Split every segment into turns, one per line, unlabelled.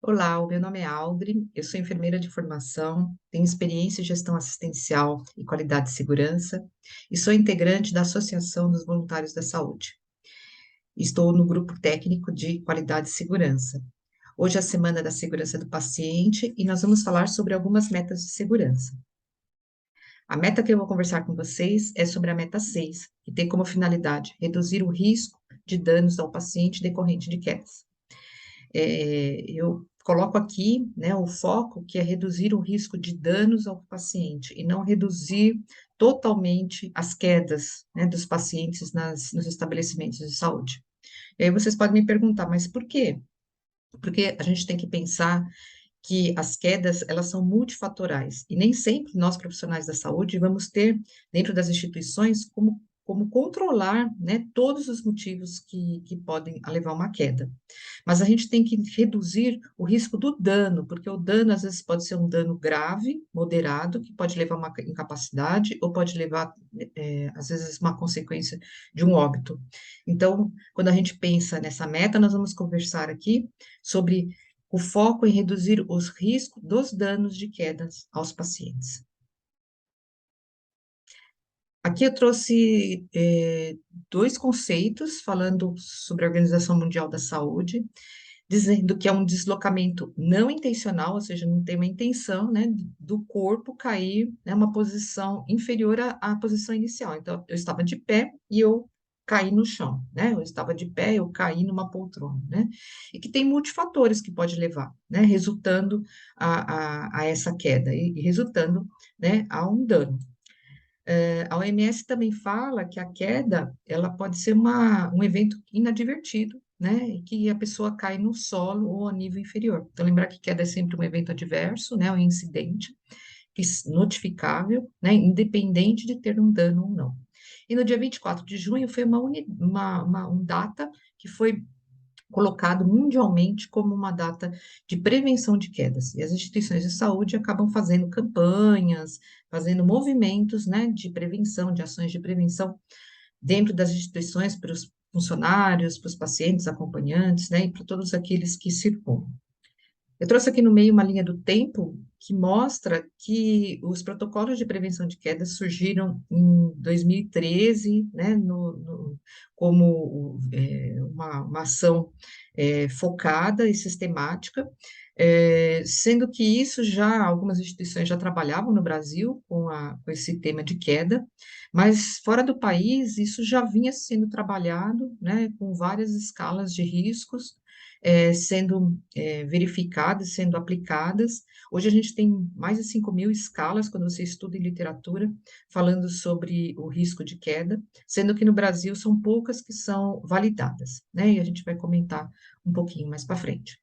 Olá, o meu nome é Aldri, eu sou enfermeira de formação, tenho experiência em gestão assistencial e qualidade de segurança e sou integrante da Associação dos Voluntários da Saúde. Estou no grupo técnico de qualidade e segurança. Hoje é a Semana da Segurança do Paciente e nós vamos falar sobre algumas metas de segurança. A meta que eu vou conversar com vocês é sobre a meta 6, que tem como finalidade reduzir o risco de danos ao paciente decorrente de quedas. Eu coloco aqui, né, o foco que é reduzir o risco de danos ao paciente e não reduzir totalmente as quedas, né, dos pacientes nos estabelecimentos de saúde. E aí vocês podem me perguntar, mas por quê? Porque a gente tem que pensar que as quedas, elas são multifatorais, e nem sempre nós, profissionais da saúde, vamos ter, dentro das instituições, como controlar, né, todos os motivos que podem levar a uma queda. Mas a gente tem que reduzir o risco do dano, porque o dano, às vezes, pode ser um dano grave, moderado, que pode levar a uma incapacidade, ou pode levar, às vezes, uma consequência de um óbito. Então, quando a gente pensa nessa meta, nós vamos conversar aqui sobre o foco em reduzir os riscos dos danos de quedas aos pacientes. Aqui eu trouxe dois conceitos falando sobre a Organização Mundial da Saúde, dizendo que é um deslocamento não intencional, ou seja, não tem uma intenção, né, do corpo cair, né, uma posição inferior à posição inicial. Então, eu estava de pé e eu caí no chão, né? Eu estava de pé, eu caí numa poltrona, né? E que tem multifatores que pode levar, né, resultando a essa queda e resultando, né, a um dano. A OMS também fala que a queda, ela pode ser um evento inadvertido, né, e que a pessoa cai no solo ou a nível inferior. Então, lembrar que queda é sempre um evento adverso, né, um incidente notificável, né, independente de ter um dano ou não. E no dia 24 de junho foi uma data que foi colocado mundialmente como uma data de prevenção de quedas. E as instituições de saúde acabam fazendo campanhas, fazendo movimentos, né, de prevenção, de ações de prevenção dentro das instituições para os funcionários, para os pacientes, acompanhantes, né, e para todos aqueles que circulam. Eu trouxe aqui no meio uma linha do tempo que mostra que os protocolos de prevenção de quedas surgiram em 2013, né, como uma ação focada e sistemática, sendo que isso já, algumas instituições já trabalhavam no Brasil com esse tema de queda, mas fora do país isso já vinha sendo trabalhado, né, com várias escalas de riscos, sendo verificadas, sendo aplicadas. Hoje a gente tem mais de 5.000 escalas, quando você estuda em literatura, falando sobre o risco de queda, sendo que no Brasil são poucas que são validadas, né? E a gente vai comentar um pouquinho mais para frente.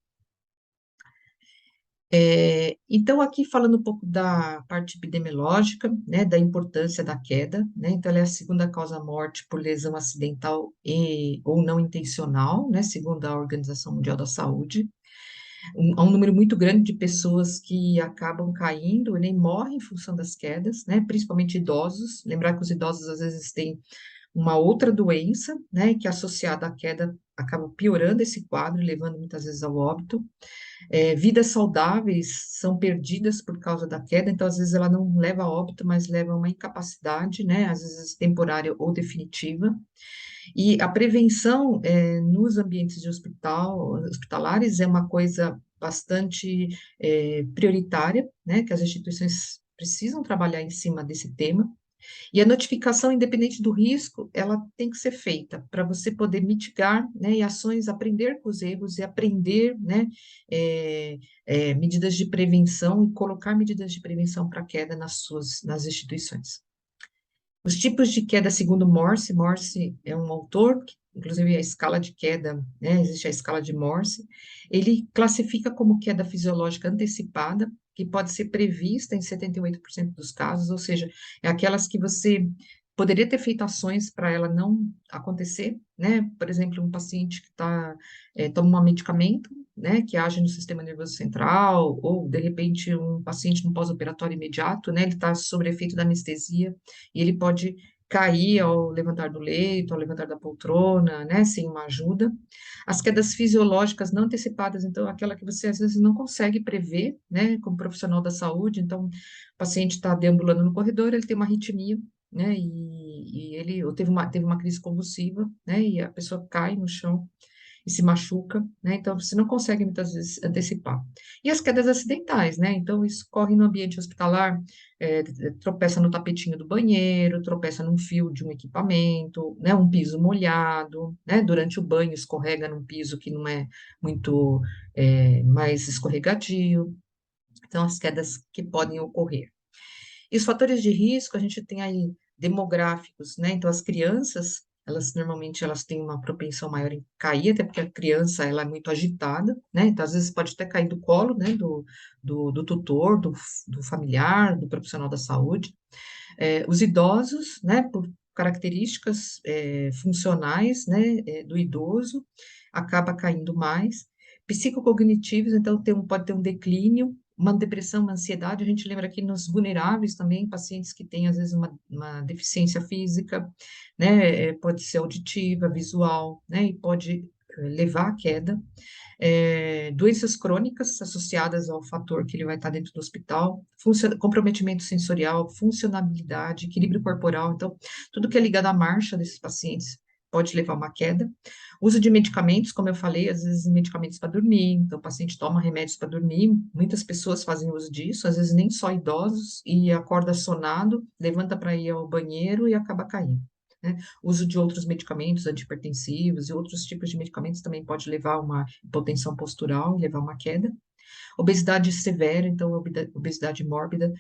Então, aqui falando um pouco da parte epidemiológica, né, da importância da queda, né, então ela é a segunda causa-morte por lesão acidental ou não intencional, né, segundo a Organização Mundial da Saúde. Há um número muito grande de pessoas que acabam caindo e nem morrem em função das quedas, né, principalmente idosos. Lembrar que os idosos às vezes têm uma outra doença, né, que associada à queda acaba piorando esse quadro, levando muitas vezes ao óbito. Vidas saudáveis são perdidas por causa da queda, então às vezes ela não leva a óbito, mas leva a uma incapacidade, né, às vezes temporária ou definitiva. E a prevenção nos ambientes de hospitalares é uma coisa bastante prioritária, né, que as instituições precisam trabalhar em cima desse tema. E a notificação, independente do risco, ela tem que ser feita para você poder mitigar, né, e ações, aprender com os erros e aprender, né, medidas de prevenção e colocar medidas de prevenção para queda nas instituições. Os tipos de queda segundo Morse, Morse é um autor, inclusive a escala de queda, né, existe a escala de Morse, ele classifica como queda fisiológica antecipada, que pode ser prevista em 78% dos casos, ou seja, é aquelas que você poderia ter feito ações para ela não acontecer, né? Por exemplo, um paciente que toma um medicamento, né, que age no sistema nervoso central, ou de repente um paciente no pós-operatório imediato, né, ele está sob efeito da anestesia e ele pode cair ao levantar do leito, ao levantar da poltrona, né, sem uma ajuda. As quedas fisiológicas não antecipadas, então, aquela que você às vezes não consegue prever, né, como profissional da saúde. Então, o paciente está deambulando no corredor, ele tem uma arritmia, né, e ele ou teve uma crise convulsiva, né, e a pessoa cai no chão e se machuca, né? Então, você não consegue muitas vezes antecipar. E as quedas acidentais, né? Então, isso corre no ambiente hospitalar, tropeça no tapetinho do banheiro, tropeça num fio de um equipamento, né? Um piso molhado, né? Durante o banho, escorrega num piso que não é muito mais escorregadio. Então, as quedas que podem ocorrer. E os fatores de risco, a gente tem aí demográficos, né? Então, as crianças, elas normalmente elas têm uma propensão maior em cair, até porque a criança, ela é muito agitada, né? Então, às vezes pode até cair do colo, né? Do tutor, do familiar, do profissional da saúde. Os idosos, né? Por características funcionais, né? Do idoso, acaba caindo mais. Psicocognitivos, então, pode ter um declínio, uma depressão, uma ansiedade. A gente lembra aqui nos vulneráveis também, pacientes que têm, às vezes, uma deficiência física, né? Pode ser auditiva, visual, né? E pode levar à queda. Doenças crônicas associadas ao fator que ele vai estar dentro do hospital, comprometimento sensorial, funcionabilidade, equilíbrio corporal. Então, tudo que é ligado à marcha desses pacientes pode levar a uma queda. Uso de medicamentos, como eu falei, às vezes medicamentos para dormir, então o paciente toma remédios para dormir, muitas pessoas fazem uso disso, às vezes nem só idosos, e acorda sonado, levanta para ir ao banheiro e acaba caindo, né? Uso de outros medicamentos antihipertensivos e outros tipos de medicamentos também pode levar a uma hipotensão postural e levar a uma queda. Obesidade severa, então, obesidade mórbida,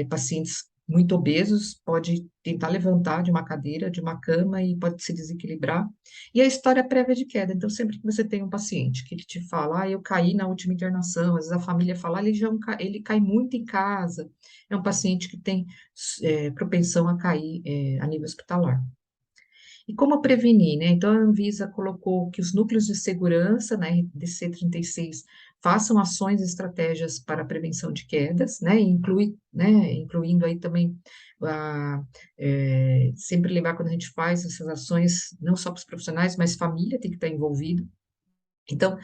pacientes muito obesos, pode tentar levantar de uma cadeira, de uma cama e pode se desequilibrar. E a história prévia de queda, então, sempre que você tem um paciente que ele te fala, eu caí na última internação, às vezes a família fala, ele cai muito em casa, é um paciente que tem propensão a cair a nível hospitalar. E como prevenir, né? Então, a Anvisa colocou que os núcleos de segurança, na RDC 36, façam ações e estratégias para a prevenção de quedas, né? Incluindo aí também sempre lembrar quando a gente faz essas ações, não só para os profissionais, mas família tem que estar envolvido. Então,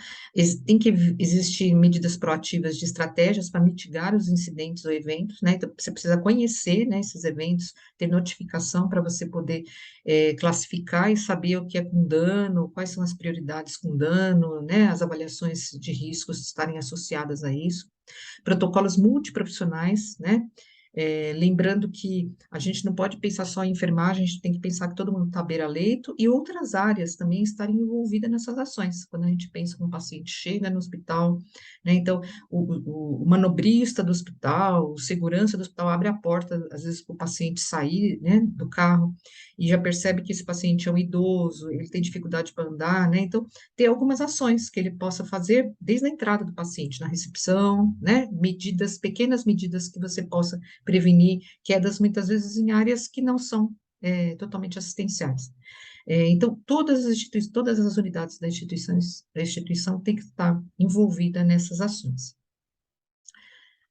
tem que existir medidas proativas de estratégias para mitigar os incidentes ou eventos, né? Então, você precisa conhecer, né, esses eventos, ter notificação para você poder classificar e saber o que é com dano, quais são as prioridades com dano, né? As avaliações de riscos estarem associadas a isso. Protocolos multiprofissionais, né? Lembrando que a gente não pode pensar só em enfermagem, a gente tem que pensar que todo mundo está à beira-leito e outras áreas também estarem envolvidas nessas ações. Quando a gente pensa que um paciente chega no hospital, né? Então, o manobrista do hospital, o segurança do hospital abre a porta, às vezes, para o paciente sair, né, do carro e já percebe que esse paciente é um idoso, ele tem dificuldade para andar, né? Então, ter algumas ações que ele possa fazer desde a entrada do paciente, na recepção, né? Pequenas medidas que você possa prevenir quedas, muitas vezes em áreas que não são totalmente assistenciais. Então, todas as unidades da instituição têm que estar envolvida nessas ações.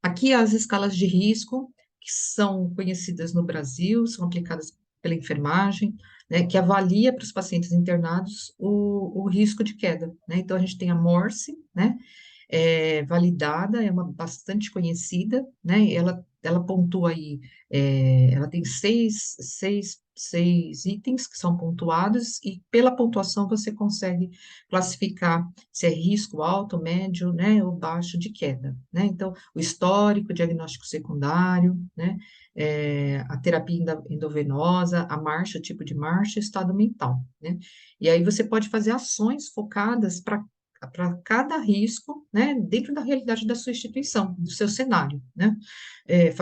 Aqui as escalas de risco, que são conhecidas no Brasil, são aplicadas pela enfermagem, né, que avalia para os pacientes internados o risco de queda, né? Então, a gente tem a Morse, né, validada, é uma bastante conhecida, né? Ela pontua aí, ela tem seis itens que são pontuados, e pela pontuação você consegue classificar se é risco alto, médio, né, ou baixo de queda, né? Então, o histórico, diagnóstico secundário, né? A terapia endovenosa, a marcha, o tipo de marcha, estado mental, né? E aí você pode fazer ações focadas para cada risco, né, dentro da realidade da sua instituição, do seu cenário, né,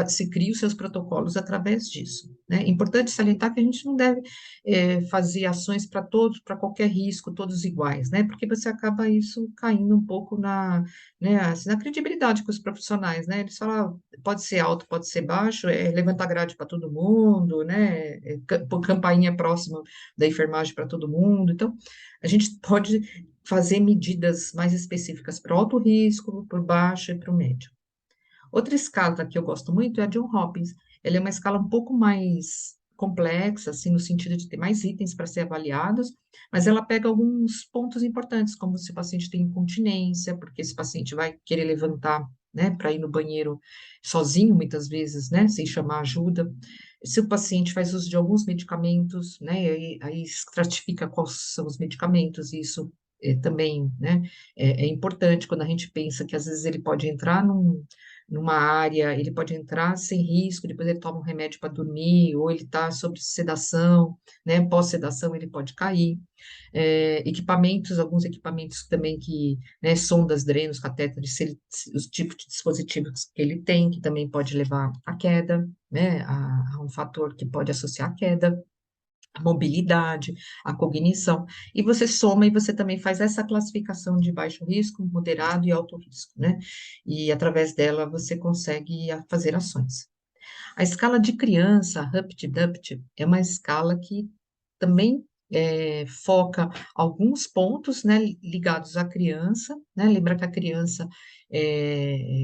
se cria os seus protocolos através disso, né. Importante salientar que a gente não deve fazer ações para todos, para qualquer risco, todos iguais, né, porque você acaba isso caindo um pouco né, assim, na credibilidade com os profissionais, né, eles falam, pode ser alto, pode ser baixo, levantar grade para todo mundo, né, campainha próxima da enfermagem para todo mundo, então, a gente pode fazer medidas mais específicas para o alto risco, para o baixo e para o médio. Outra escala que eu gosto muito é a John Hopkins. Ela é uma escala um pouco mais complexa, assim, no sentido de ter mais itens para ser avaliados, mas ela pega alguns pontos importantes, como se o paciente tem incontinência, porque esse paciente vai querer levantar, né, para ir no banheiro sozinho, muitas vezes, né, sem chamar ajuda. Se o paciente faz uso de alguns medicamentos, né, aí estratifica quais são os medicamentos, e isso também, né, é importante quando a gente pensa que às vezes ele pode entrar numa área, ele pode entrar sem risco, depois ele toma um remédio para dormir, ou ele está sob sedação, né, pós-sedação ele pode cair. Equipamentos, alguns equipamentos também que, né, sondas, drenos, catéteres, os tipos de dispositivos que ele tem, que também pode levar à queda, né, a um fator que pode associar à queda, a mobilidade, a cognição, e você soma e você também faz essa classificação de baixo risco, moderado e alto risco, né? E através dela você consegue fazer ações. A escala de criança, Hupt-Dupt, é uma escala que também foca alguns pontos, né, ligados à criança, né, lembra que a criança,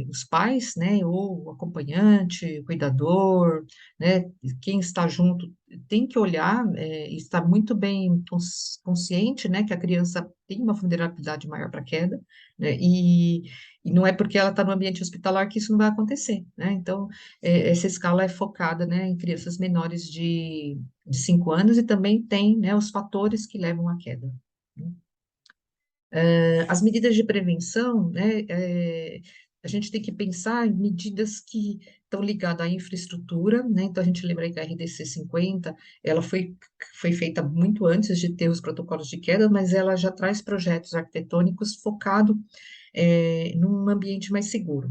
os pais, né, ou o acompanhante, o cuidador, né, quem está junto, tem que olhar e estar muito bem consciente, né, que a criança tem uma vulnerabilidade maior para queda, né, e não é porque ela está no ambiente hospitalar que isso não vai acontecer, né, então, essa escala é focada, né, em crianças menores de 5 anos e também tem, né, os fatores que levam à queda. Né. As medidas de prevenção, né, a gente tem que pensar em medidas que estão ligadas à infraestrutura, né, então a gente lembra aí que a RDC 50, ela foi feita muito antes de ter os protocolos de queda, mas ela já traz projetos arquitetônicos focados num ambiente mais seguro.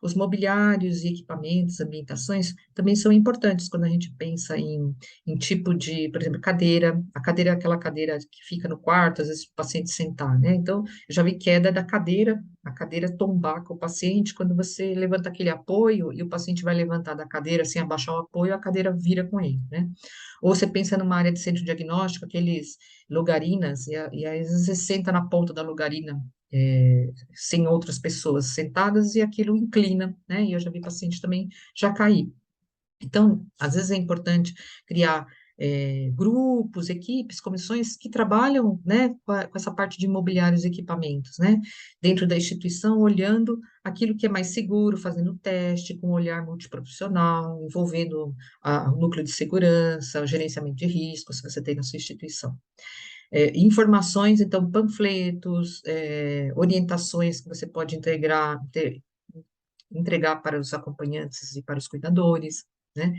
Os mobiliários e equipamentos, ambientações, também são importantes quando a gente pensa em tipo de, por exemplo, cadeira. A cadeira é aquela cadeira que fica no quarto, às vezes o paciente sentar, né? Então, eu já vi queda da cadeira, a cadeira tombar com o paciente, quando você levanta aquele apoio e o paciente vai levantar da cadeira sem abaixar o apoio, a cadeira vira com ele, né? Ou você pensa numa área de centro diagnóstico, aqueles logarinas, e às vezes você senta na ponta da logarina, sem outras pessoas sentadas, e aquilo inclina, né? E eu já vi paciente também já cair. Então, às vezes é importante criar grupos, equipes, comissões que trabalham, né, com essa parte de imobiliários e equipamentos, né, dentro da instituição, olhando aquilo que é mais seguro, fazendo teste com um olhar multiprofissional, envolvendo o núcleo de segurança, o gerenciamento de riscos, se você tem na sua instituição. Informações, então, panfletos, orientações que você pode entregar para os acompanhantes e para os cuidadores, né?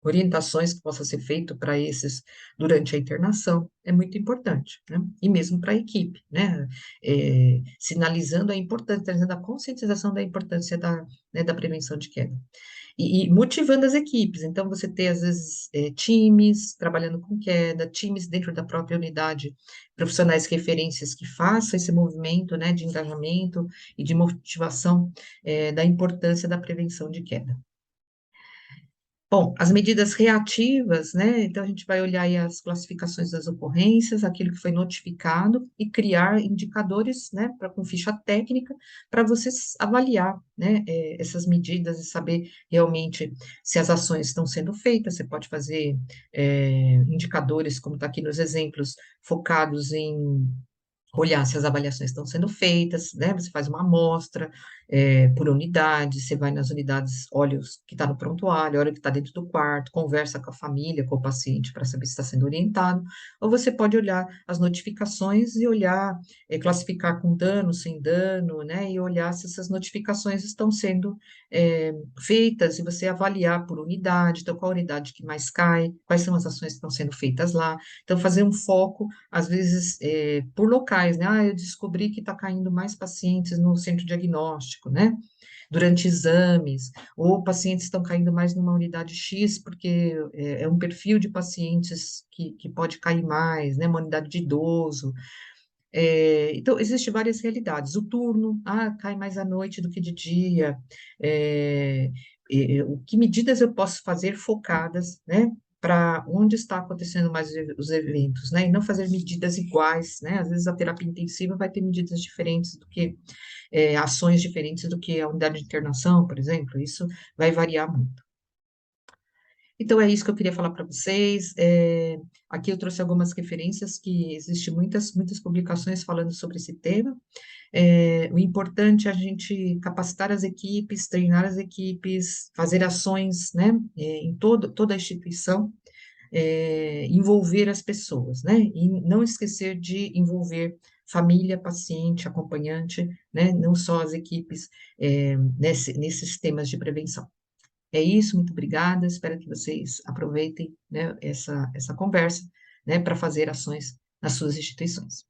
Orientações que possam ser feitas para esses durante a internação, é muito importante, né? E mesmo para a equipe, né? Sinalizando a importância, trazendo a conscientização da importância né, da prevenção de queda e motivando as equipes. Então, você ter, às vezes, times trabalhando com queda, times dentro da própria unidade, profissionais referências que façam esse movimento, né, de engajamento e de motivação, da importância da prevenção de queda. Bom, as medidas reativas, né? Então, a gente vai olhar aí as classificações das ocorrências, aquilo que foi notificado, e criar indicadores, né, com ficha técnica, para você avaliar, né, essas medidas e saber realmente se as ações estão sendo feitas. Você pode fazer indicadores, como está aqui nos exemplos, focados em olhar se as avaliações estão sendo feitas, né? Você faz uma amostra por unidade, você vai nas unidades, olha o que está no prontuário, olha o que está dentro do quarto, conversa com a família, com o paciente, para saber se está sendo orientado, ou você pode olhar as notificações e olhar, classificar com dano, sem dano, né? E olhar se essas notificações estão sendo feitas, e você avaliar por unidade, então qual a unidade que mais cai, quais são as ações que estão sendo feitas lá, então fazer um foco às vezes, por locais, né? Ah, eu descobri que está caindo mais pacientes no centro diagnóstico, né? Durante exames, ou pacientes estão caindo mais numa unidade X, porque é um perfil de pacientes que pode cair mais, né? Uma unidade de idoso. Então, existem várias realidades. O turno, cai mais à noite do que de dia. É, que medidas eu posso fazer focadas, né? Para onde está acontecendo mais os eventos, né? E não fazer medidas iguais, né? Às vezes a terapia intensiva vai ter medidas diferentes do que, ações diferentes do que a unidade de internação, por exemplo. Isso vai variar muito. Então, é isso que eu queria falar para vocês. Aqui eu trouxe algumas referências que existem muitas publicações falando sobre esse tema. O importante é a gente capacitar as equipes, treinar as equipes, fazer ações, né, em toda a instituição, envolver as pessoas, né, e não esquecer de envolver família, paciente, acompanhante, né, não só as equipes, nesses temas de prevenção. É isso, muito obrigada. Espero que vocês aproveitem, né, essa conversa, né, para fazer ações nas suas instituições.